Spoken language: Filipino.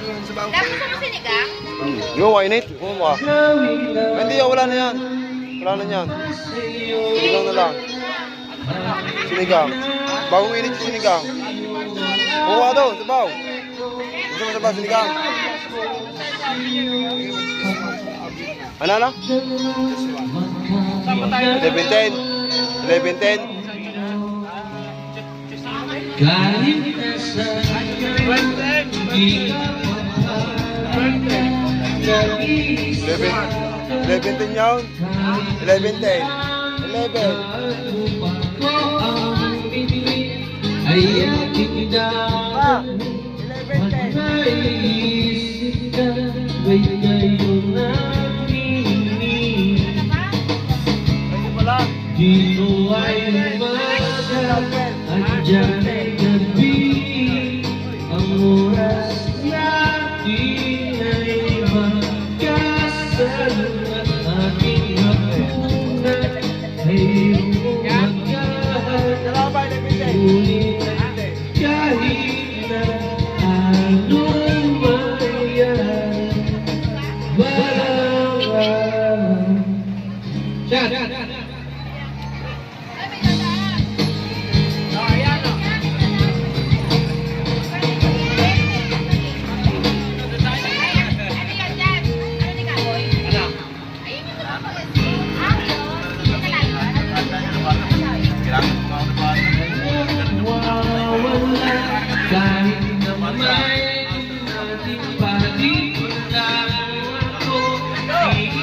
Dapat sa sinigang? Yo, why not? Oo, hindi, wala na yan. Wala na yan. Sinigang na lang. Sinigang. Bagong init yung sinigang. Kuha daw, sabaw. Gusto mo sabaw, sinigang? Ano na? 11:10. 11:10. Kahit nasa 11:10 yun. 11:10. 11. ay aking Pa, 11:10. naisip ka ba'y kayo nakinig? Dito ay umaga at dyan ay gabi. Ang oras natin ay magkasal at aking hapunan ay umagahan. Ngunit kahit na anong mangyari, balang kahit